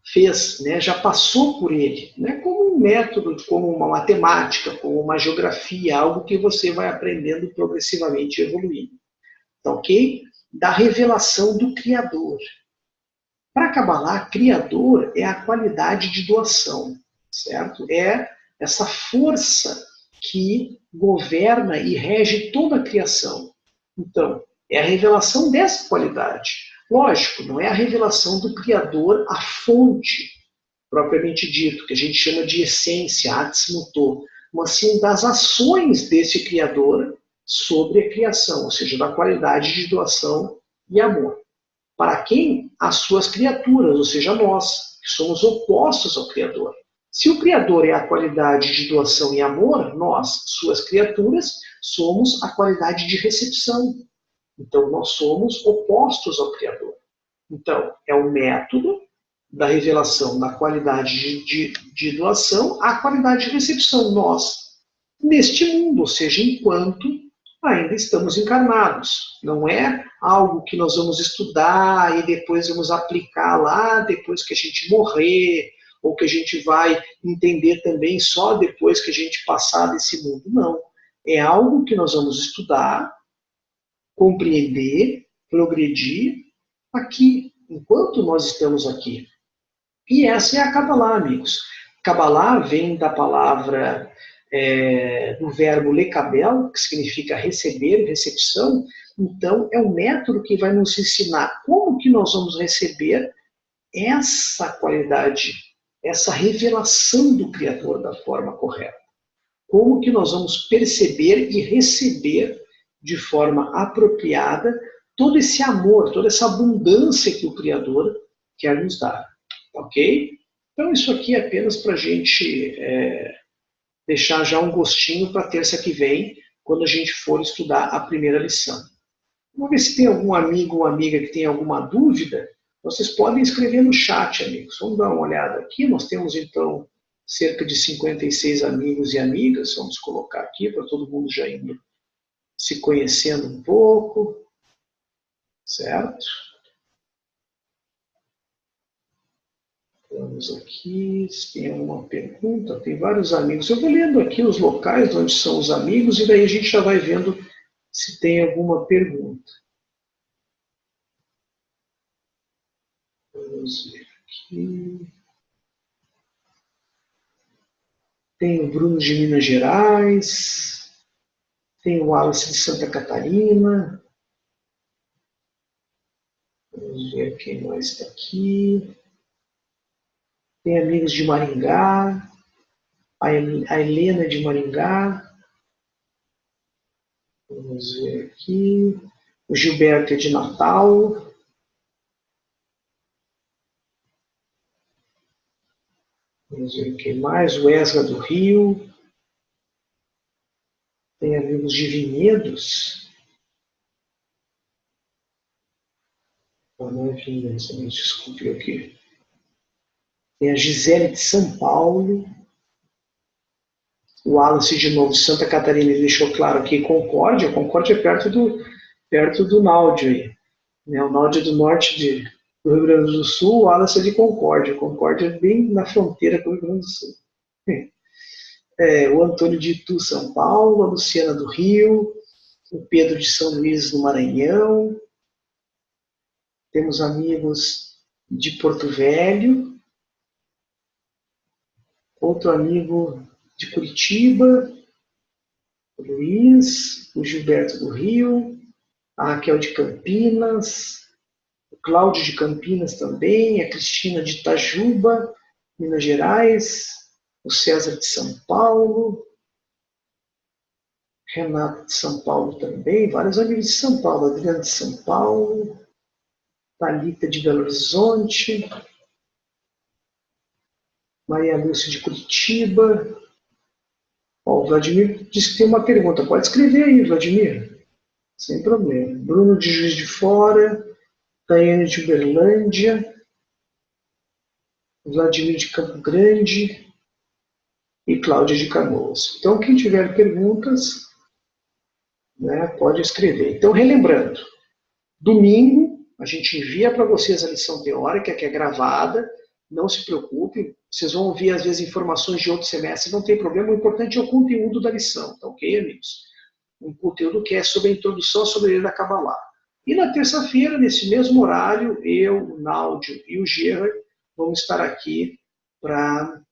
Speaker 1: fez, né, já passou por ele, né, como um método, como uma matemática, como uma geografia, algo que você vai aprendendo progressivamente e evoluindo. Então, ok? Da revelação do Criador. Para Kabbalah, Criador é a qualidade de doação, certo? É essa força que governa e rege toda a criação. Então, é a revelação dessa qualidade. Lógico, não é a revelação do Criador, a fonte, propriamente dito, que a gente chama de essência, Atzmuto, mas sim das ações desse Criador sobre a criação, ou seja, da qualidade de doação e amor. Para quem? As suas criaturas, ou seja, nós, que somos opostos ao Criador. Se o Criador é a qualidade de doação e amor, nós, suas criaturas, somos a qualidade de recepção. Então, nós somos opostos ao Criador. Então, é o método da revelação da qualidade de doação à qualidade de recepção. Nós, neste mundo, ou seja, enquanto ainda estamos encarnados. Não é algo que nós vamos estudar e depois vamos aplicar lá depois que a gente morrer, ou que a gente vai entender também só depois que a gente passar desse mundo. Não. É algo que nós vamos estudar, compreender, progredir aqui, enquanto nós estamos aqui. E essa é a Kabbalah, amigos. Kabbalah vem da palavra, do verbo lekabel, que significa receber, recepção. Então, é um método que vai nos ensinar como que nós vamos receber essa qualidade, essa revelação do Criador da forma correta. Como que nós vamos perceber e receber de forma apropriada todo esse amor, toda essa abundância que o Criador quer nos dar. Ok? Então isso aqui é apenas para a gente deixar já um gostinho para a terça que vem, quando a gente for estudar a primeira lição. Vamos ver se tem algum amigo ou amiga que tem alguma dúvida. Vocês podem escrever no chat, amigos. Vamos dar uma olhada aqui. Nós temos, então, cerca de 56 amigos e amigas. Vamos colocar aqui para todo mundo já indo se conhecendo um pouco. Certo? Vamos aqui, se tem alguma pergunta. Tem vários amigos. Eu vou lendo aqui os locais onde são os amigos e daí a gente já vai vendo se tem alguma pergunta. Vamos ver aqui. Tem o Bruno de Minas Gerais. Tem o Wallace de Santa Catarina. Vamos ver quem mais está aqui. Tem amigos de Maringá. A Helena de Maringá. Vamos ver aqui. O Gilberto é de Natal. Vamos ver quem mais. O Esra do Rio. Tem amigos de Vinhedos. Não é Vinhedos, desculpe aqui. Tem a Gisele de São Paulo. O Wallace de novo de Santa Catarina, ele deixou claro aqui Concórdia. Concórdia é perto do Náudio aí. O Náudio é do norte do Rio Grande do Sul, o Wallace é de Concórdia. Concórdia é bem na fronteira com o Rio Grande do Sul. O Antônio de Itu, São Paulo, a Luciana do Rio, o Pedro de São Luís, no Maranhão. Temos amigos de Porto Velho. Outro amigo de Curitiba, o Luiz, o Gilberto do Rio, a Raquel de Campinas, o Cláudio de Campinas também, a Cristina de Itajuba, Minas Gerais, o César de São Paulo, Renato de São Paulo também, vários amigos de São Paulo, Adriano de São Paulo, Thalita de Belo Horizonte, Maria Lúcia de Curitiba. O Vladimir disse que tem uma pergunta. Pode escrever aí, Vladimir. Sem problema. Bruno de Juiz de Fora, Tayane de Uberlândia, Vladimir de Campo Grande e Cláudia de Canoas. Então, quem tiver perguntas, pode escrever. Então, relembrando, domingo a gente envia para vocês a lição teórica, que é gravada. Não se preocupem, vocês vão ouvir às vezes informações de outros semestres, não tem problema, o importante é o conteúdo da lição, tá ok, amigos? Um conteúdo que é sobre a introdução sobre a lei da Kabbalah. E na terça-feira, nesse mesmo horário, eu, o Náudio e o Gerard vamos estar aqui para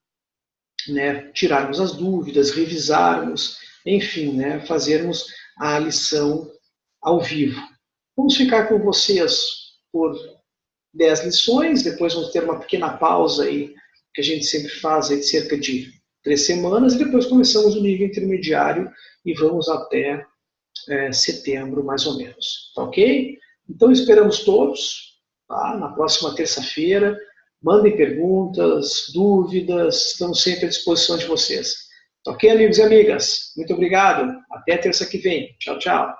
Speaker 1: tirarmos as dúvidas, revisarmos, enfim, fazermos a lição ao vivo. Vamos ficar com vocês por 10 lições, depois vamos ter uma pequena pausa aí, que a gente sempre faz aí de cerca de 3 semanas, e depois começamos o nível intermediário e vamos até setembro, mais ou menos. Tá ok? Então esperamos todos, tá? Na próxima terça-feira. Mandem perguntas, dúvidas, estamos sempre à disposição de vocês. Tá ok, amigos e amigas? Muito obrigado. Até terça que vem. Tchau, tchau.